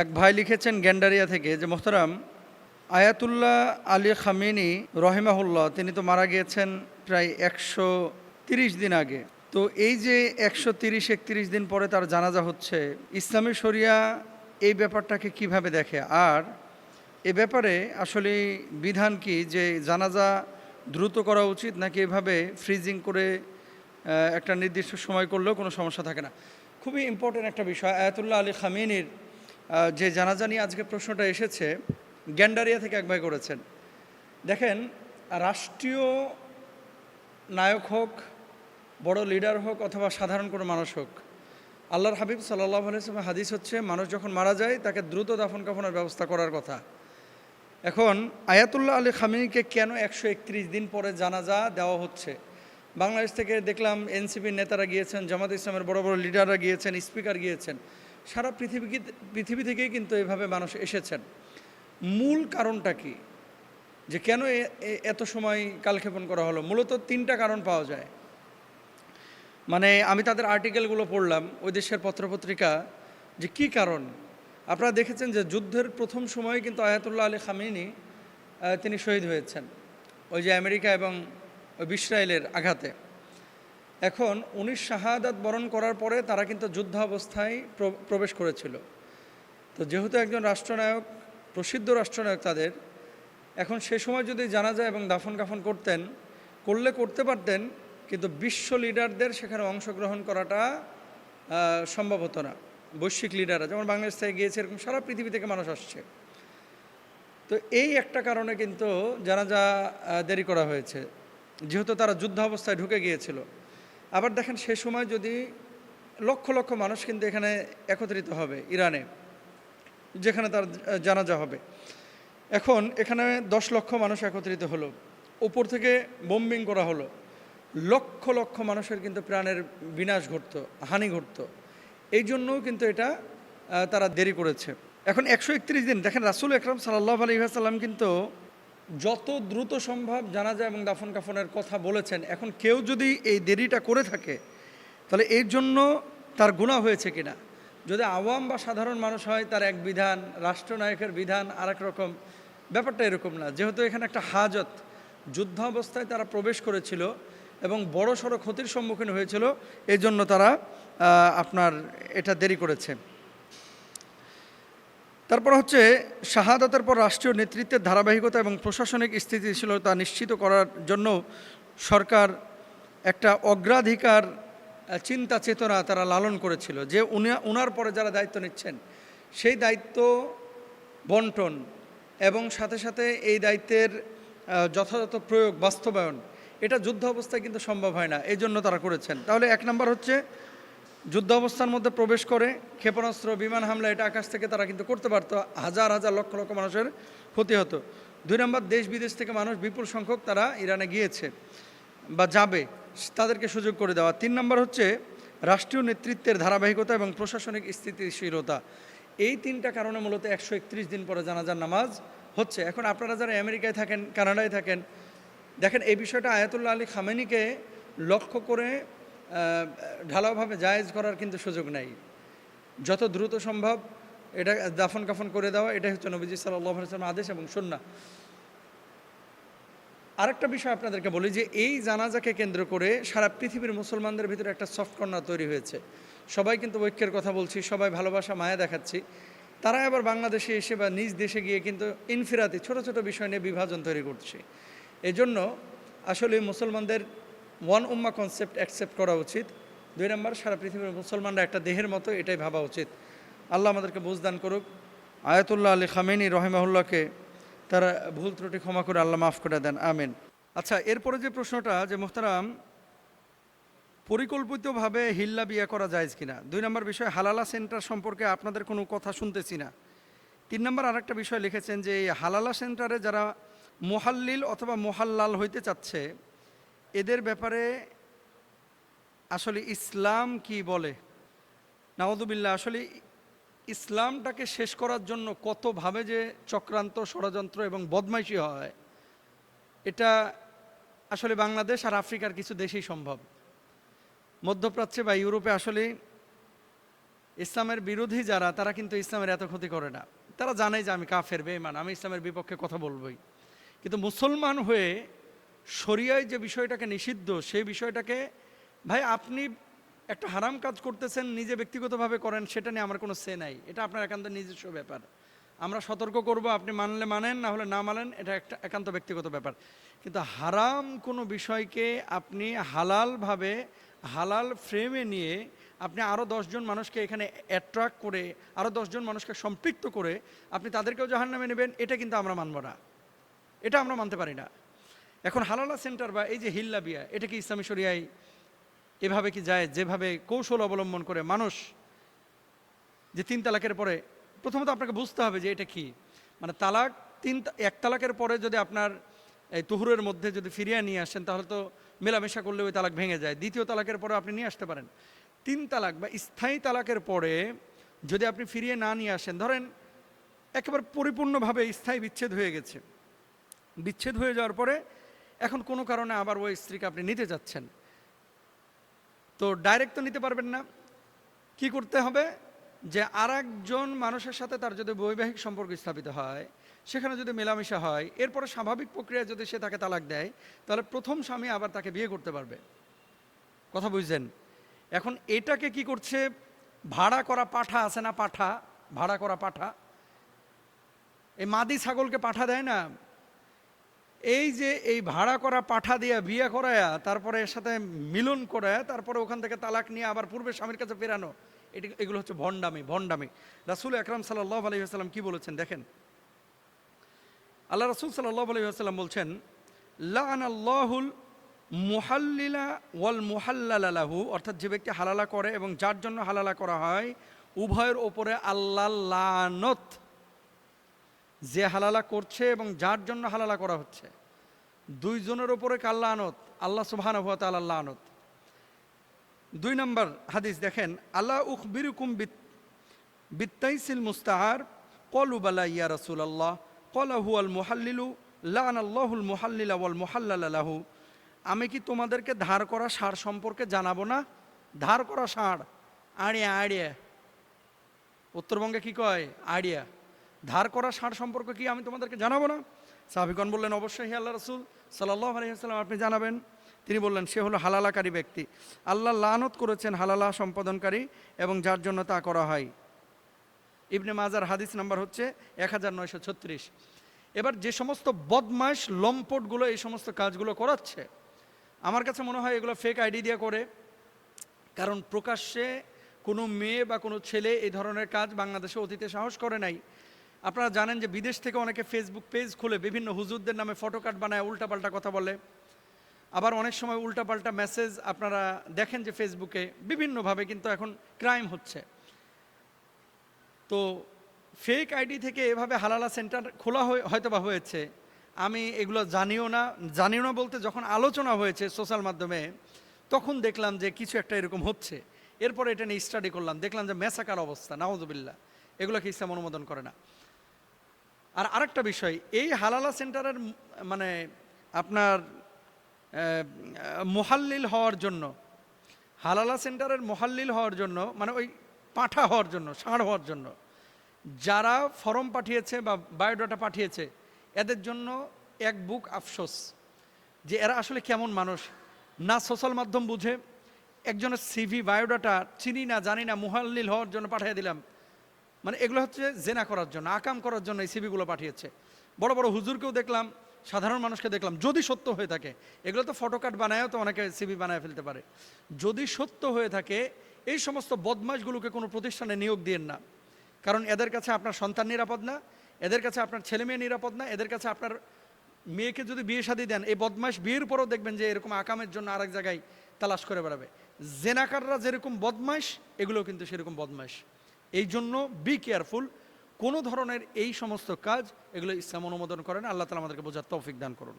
এক ভাই লিখেছেন গ্যান্ডারিয়া থেকে যে মোহতারাম, আয়াতুল্লাহ আলী খামেনি রহিমাহুল্লাহ তিনি তো মারা গিয়েছেন প্রায় 130 দিন আগে। তো এই যে 130-31 দিন পরে তার জানাজা হচ্ছে, ইসলামী শরিয়া এই ব্যাপারটাকে কিভাবে দেখে? আর এ ব্যাপারে আসলে বিধান কি, যে জানাজা দ্রুত করা উচিত নাকি এভাবে ফ্রিজিং করে একটা নির্দিষ্ট সময় করলেও কোনো সমস্যা থাকে না? খুবই ইম্পর্টেন্ট একটা বিষয়। আয়াতুল্লাহ আলী খামেনির যে জানাজা নিয়ে আজকে প্রশ্নটা এসেছে, গ্যান্ডারিয়া থেকে এক ভাই করেছেন। দেখেন, রাষ্ট্রীয় নায়ক হোক, বড় লিডার হোক, অথবা সাধারণ কোনো মানুষ হোক, আল্লাহর হাবিব সাল্লাল্লাহু আলাইহি ওয়াসাল্লাম হাদিস হচ্ছে মানুষ যখন মারা যায় তাকে দ্রুত দাফন কাফনের ব্যবস্থা করার কথা। এখন আয়াতুল্লাহ আলী খামেনিকে কেন 131 দিন পরে জানাজা দেওয়া হচ্ছে? বাংলাদেশ থেকে দেখলাম এনসিপির নেতারা গিয়েছেন, জামাত ইসলামের বড় বড় লিডাররা গিয়েছেন, স্পিকার গিয়েছেন, সারা পৃথিবী থেকেই কিন্তু এভাবে মানুষ এসেছেন। মূল কারণটা কি, যে কেন এত সময় কালক্ষেপণ করা হলো? মূলত 3টা কারণ পাওয়া যায়। মানে আমি তাদের আর্টিকেলগুলো পড়লাম, ওই দেশের পত্রপত্রিকা, যে কি কারণ। আপনারা দেখেছেন যে যুদ্ধের প্রথম সময়ে কিন্তু আয়াতুল্লাহ আলী খামেনি তিনি শহীদ হয়েছেন ওই যে আমেরিকা এবং ইসরায়েলের আঘাতে। এখন 19 শাহাদাত বরণ করার পরে তারা কিন্তু যুদ্ধাবস্থায় প্রবেশ করেছিল। তো যেহেতু একজন রাষ্ট্রনায়ক, প্রসিদ্ধ রাষ্ট্রনায়ক তাদের, এখন সে সময় যদি জানাজা এবং দাফন কাফন করতে পারতেন, কিন্তু বিশ্ব লিডারদের সেখানে অংশগ্রহণ করাটা সম্ভব হতো না। বৈশ্বিক লিডাররা যেমন বাংলাদেশ থেকে গিয়েছে, এরকম সারা পৃথিবী থেকে মানুষ আসছে। তো এই একটা কারণে কিন্তু জানাজা দেরি করা হয়েছে, যেহেতু তারা যুদ্ধ অবস্থায় ঢুকে গিয়েছিল। আবার দেখেন, সে সময় যদি লক্ষ লক্ষ মানুষ কিন্তু এখানে একত্রিত হবে ইরানে, যেখানে তার জানাজা হবে। এখন এখানে 10 লক্ষ মানুষ একত্রিত হলো, উপর থেকে বোম্বিং করা হলো, লক্ষ লক্ষ মানুষের কিন্তু প্রাণের বিনাশ ঘটতো, হানি ঘটতো। এই জন্যও কিন্তু এটা তারা দেরি করেছে। এখন 131 দিন, দেখেন রাসূল আকরাম সাল্লাল্লাহু আলাইহি ওয়াসাল্লাম কিন্তু যত দ্রুত সম্ভব জানাজা এবং দাফন কাফনের কথা বলেছেন। এখন কেউ যদি এই দেরিটা করে থাকে, তাহলে এর জন্য তার গুনাহ হয়েছে কিনা? যদি আওয়াম বা সাধারণ মানুষ হয়, তার এক বিধান, রাষ্ট্রনায়কের বিধান আর এক রকম। ব্যাপারটা এরকম না। যেহেতু এখানে একটা হাজত, যুদ্ধ অবস্থায় তারা প্রবেশ করেছিল এবং বড় সড়ো ক্ষতির সম্মুখীন হয়েছিল, এই জন্য তারা আপনার এটা দেরি করেছে। তারপর হচ্ছে, শাহাদাতের পর রাষ্ট্রীয় নেতৃত্বের ধারাবাহিকতা এবং প্রশাসনিক স্থিতিশীলতা নিশ্চিত করার জন্য সরকার একটা অগ্রাধিকার চিন্তা চেতনা তারা লালন করেছিল, যে উনার পরে যারা দায়িত্ব নিচ্ছেন সেই দায়িত্ব বন্টন এবং সাথে সাথে এই দায়িত্বের যথাযথ প্রয়োগ, বাস্তবায়ন, এটা যুদ্ধ অবস্থায় কিন্তু সম্ভব হয় না। এই জন্য তারা করেছেন। তাহলে 1 নম্বর হচ্ছে, যুদ্ধ অবস্থার মধ্যে প্রবেশ করে ক্ষেপণাস্ত্র, বিমান হামলা, এটা আকাশ থেকে তারা কিন্তু করতে পারতো, হাজার হাজার লক্ষ লক্ষ মানুষের ক্ষতি হতো। 2 নম্বর, দেশ বিদেশ থেকে মানুষ বিপুল সংখ্যক তারা ইরানে গিয়েছে বা যাবে, তাদেরকে সুযোগ করে দেওয়া। 3 নম্বর হচ্ছে রাষ্ট্রীয় নেতৃত্বের ধারাবাহিকতা এবং প্রশাসনিক স্থিতিশীলতা। এই 3টা কারণে মূলত 131 দিন পরে জানাজার নামাজ হচ্ছে। এখন আপনারা যারা আমেরিকায় থাকেন, কানাডায় থাকেন, দেখেন এই বিষয়টা আয়াতুল্লাহ আলী খামেনিকে লক্ষ্য করে ঢালাওভাবে জায়েজ করার কিন্তু সুযোগ নাই। যত দ্রুত সম্ভব এটা দাফন কাফন করে দেওয়া, এটাই হচ্ছে নবীজি সাল্লাল্লাহু আলাইহি ওয়াসাল্লামের আদেশ এবং সুন্নাহ। আরেকটা বিষয় আপনাদেরকে বলি, যে এই জানাজাকে কেন্দ্র করে সারা পৃথিবীর মুসলমানদের ভিতরে একটা সফট কর্নার তৈরি হয়েছে। সবাই কিন্তু ঐক্যের কথা বলছি, সবাই ভালোবাসা মায়া দেখাচ্ছি, তারা আবার বাংলাদেশে এসে বা নিজ দেশে গিয়ে কিন্তু ইনফিরাতি ছোট ছোট বিষয় নিয়ে বিভাজন তৈরি করছে। এজন্য আসলে মুসলমানদের ওয়ান উম্মাহ কনসেপ্ট অ্যাকসেপ্ট করা উচিত। 2 নম্বর, সারা পৃথিবীর মুসলমানরা একটা দেহের মতো, এটাই ভাবা উচিত। আল্লাহ আমাদেরকে বুঝদান করুক। আয়াতুল্লাহ আলী খামেনি রহিমাহুল্লাহকে তারা ভুল ত্রুটি ক্ষমা করে আল্লাহ মাফ করে দেন, আমিন। আচ্ছা, এরপরে যে প্রশ্নটা, যে মোহতারাম, পরিকল্পিতভাবে হিল্লা বিয়ে করা যায় কিনা? 2 নম্বর বিষয়, হালালা সেন্টার সম্পর্কে আপনাদের কোনো কথা শুনতেছি না। 3 নম্বর আরেকটা বিষয় লিখেছেন, যে এই হালালা সেন্টারে যারা মুহাল্লিল অথবা মুহাল্লাল হইতে চাচ্ছে, এদের ব্যাপারে আসলে ইসলাম কি বলে? নাউযুবিল্লাহ। আসলে ইসলামটাকে শেষ করার জন্য কতভাবে যে চক্রান্ত, ষড়যন্ত্র এবং বদমাইশি হয়, এটা আসলে বাংলাদেশ আর আফ্রিকার কিছু দেশেই সম্ভব। মধ্যপ্রাচ্যে বা ইউরোপে আসলে ইসলামের বিরোধী যারা, তারা কিন্তু ইসলামের এত ক্ষতি করে না। তারা জানে যে আমি কাফের, বেঈমান, আমি ইসলামের বিপক্ষে কথা বলবই। কিন্তু মুসলমান হয়ে শরিয়ায় যে বিষয়টাকে নিষিদ্ধ, সেই বিষয়টাকে, ভাই আপনি একটা হারাম কাজ করতেছেন, নিজে ব্যক্তিগতভাবে করেন, সেটা নিয়ে আমার কোনো সে নাই, এটা আপনার একান্ত নিজস্ব ব্যাপার। আমরা সতর্ক করব, আপনি মানলে মানেন, না হলে না মানেন, এটা একটা একান্ত ব্যক্তিগত ব্যাপার। কিন্তু হারাম কোনো বিষয়কে আপনি হালালভাবে, হালাল ফ্রেমে নিয়ে আপনি আরও 10 জন মানুষকে এখানে অ্যাট্রাক্ট করে, আরও 10 জন মানুষকে সম্পৃক্ত করে আপনি তাদেরকেও জাহান্নামে নেবেন, এটা কিন্তু আমরা মানব না, এটা আমরা মানতে পারি না। এখন হালালা সেন্টার বা এই যে হিল্লা বিয়া, এটা কি ইসলামী শরিয়ায় এভাবে কি যায়? যেভাবে কৌশল অবলম্বন করে মানুষ যে 3 তালাকের পরে, প্রথমত আপনাকে বুঝতে হবে যে এটা কি, মানে তালাক 1 তালাকের পরে যদি আপনার এই তুহুরের মধ্যে যদি ফিরিয়ে নিয়ে আসেন, তাহলে তো মেলামেশা করলে ওই তালাক ভেঙে যায়। 2য় তালাকের পরে আপনি নিয়ে আসতে পারেন। 3 তালাক বা স্থায়ী তালাকের পরে যদি আপনি ফিরিয়ে না নিয়ে আসেন, ধরেন একেবারে পরিপূর্ণভাবে স্থায়ী বিচ্ছেদ হয়ে গেছে, বিচ্ছেদ হয়ে যাওয়ার পরে এখন কোনো কারণে আবার ওই স্ত্রীকে আপনি নিতে যাচ্ছেন, তো ডাইরেক্ট তো নিতে পারবেন না। কি করতে হবে? যে আরেকজন মানুষের সাথে তার যদি বৈবাহিক সম্পর্ক স্থাপিত হয়, সেখানে যদি মেলামেশা হয়, এরপরে স্বাভাবিক প্রক্রিয়ায় যদি সে তাকে তালাক দেয়, তাহলে প্রথম স্বামী আবার তাকে বিয়ে করতে পারবে। কথা বুঝছেন? এখন এটাকে কি করছে? ভাড়া করা পাঠা আছে না, পাঠা, ভাড়া করা পাঠা, এই মাদি ছাগলকে পাঠা দেয় না, এই যে এই ভাড়া করা পাঠা দিয়া বিয়ে করায়া, তারপরে এর সাথে মিলন করায়া, তারপরে ওখান থেকে তালাক নিয়ে আবার পূর্বের স্বামীর কাছে ফেরানো, এগুলো হচ্ছে ভণ্ডামি, ভণ্ডামি। রাসূল আকরাম সাল্লাল্লাহু আলাইহি ওয়াসাল্লাম কি বলেছেন দেখেন। আল্লাহ রাসূল সাল্লাল্লাহু আলাইহি ওয়াসাল্লাম বলছেন, লাআনাল্লাহুল মুহাল্লিলা ওয়াল মুহাল্লালা লাহু, অর্থাৎ যে ব্যক্তি হালালা করে এবং যার জন্য হালালা করা হয়, উভয়ের ওপরে আল্লাহর লানত। যে হালালা করছে এবং যার জন্য হালালা করা হচ্ছে, 2 জনের ওপরে কার লানত? আল্লাহ সুবহানাহু ওয়া তাআলার লানত। 2 নম্বর হাদিস দেখেন, আল্লাহ উখবিরুকুম বিত্তাইসিল মুস্তাআর, ক্বালু বালা ইয়া রাসূলুল্লাহ, ক্বালা হুয়াল মুহাল্লিলু, লাআনাল্লাহুল মুহাল্লিলা ওয়াল মুহাল্লালা লাহু। আমি কি তোমাদেরকে ধার করা ষাঁড় সম্পর্কে জানাবো না? ধার করা ষাঁড়, আড়িয়া, আড়িয়া, উত্তরবঙ্গে কি কয়? আড়িয়া। ধার করা ষাঁড় সম্পর্কে কি আমি তোমাদেরকে জানাবো না? সাহাবীগণ বললেন, অবশ্যই হে আল্লাহ রাসূল সাল্লাল্লাহু আলাইহি ওয়াসাল্লাম, আপনি জানাবেন। তিনি বললেন, সে হলো হালালাকারী ব্যক্তি। আল্লাহ লানত করেছেন হালালা সম্পাদনকারী এবং যার জন্য তা করা হয়। ইবনে মাজার হাদিস নাম্বার হচ্ছে 1936। এবার যে সমস্ত বদমাশ লম্পটগুলো এই সমস্ত কাজগুলো করাচ্ছে, আমার কাছে মনে হয় এগুলো ফেক আইডি দিয়ে করে। কারণ প্রকাশ্যে কোনো মেয়ে বা কোনো ছেলে এই ধরনের কাজ বাংলাদেশে অতীতে সাহস করে নাই। আপনারা জানেন যে বিদেশ থেকে অনেকে ফেসবুক পেজ খুলে বিভিন্ন হুজুরদের নামে ফটোকার্ড বানায়, উল্টাপাল্টা কথা বলে। আবার অনেক সময় উল্টাপাল্টা মেসেজ আপনারা দেখেন যে ফেসবুকে বিভিন্নভাবে কিন্তু এখন ক্রাইম হচ্ছে। তো ফেক আইডি থেকে এভাবে হালালা সেন্টার খোলা হয়তো বা হয়েছে, আমি এগুলো জানিও না বলতে যখন আলোচনা হয়েছে সোশ্যাল মাধ্যমে, তখন দেখলাম যে কিছু একটা এরকম হচ্ছে। এরপরে এটা নিয়ে স্টাডি করলাম, দেখলাম যে মেসাকার অবস্থা, নাউযুবিল্লাহ, এগুলোকে ইসলাম অনুমোদন করে না। আর আরেকটা বিষয়, এই হালালা সেন্টারের মানে আপনার মুহাল্লিল হওয়ার জন্য, হালালা সেন্টারের মুহাল্লিল হওয়ার জন্য, মানে ওই পাঠা হওয়ার জন্য, ষাঁড় হওয়ার জন্য যারা ফর্ম পাঠিয়েছে বা বায়োডাটা পাঠিয়েছে, এদের জন্য এক বুক আফসোস যে এরা আসলে কেমন মানুষ। না সোশ্যাল মাধ্যম বুঝে, একজনের সিভি বায়োডাটা চিনি না জানি না, মুহাল্লিল হওয়ার জন্য পাঠিয়ে দিলাম। মানে এগুলো হচ্ছে জেনা করার জন্য, আকাম করার জন্য এই সিভিগুলো পাঠিয়েছে। বড় বড় হুজুরকেও দেখলাম, সাধারণ মানুষকে দেখলাম, যদি সত্য হয়ে থাকে। এগুলো তো ফটোকার্ড বানায়ও তো অনেকে সিভি বানায় ফেলতে পারে। যদি সত্য হয়ে থাকে, এই সমস্ত বদমাশগুলোকে কোনো প্রতিষ্ঠানে নিয়োগ দিয়েন না। কারণ এদের কাছে আপনার সন্তান নিরাপদ না, এদের কাছে আপনার ছেলে মেয়ে নিরাপদ না, এদের কাছে আপনার মেয়েকে যদি বিয়ে শাদী দেন, এই বদমাশ বিয়ের পরও দেখবেন যে এরকম আকামের জন্য আরেক জায়গায় তালাশ করে বেড়াবে। জেনাকাররা যেরকম বদমাশ, এগুলো কিন্তু সেরকম বদমাশ। এই জন্য বি কেয়ারফুল। কোনো ধরনের এই সমস্ত কাজ, এগুলো ইসলাম অনুমোদন করেন। আল্লাহ তাআলা আমাদেরকে বোঝার তৌফিক দান করুন।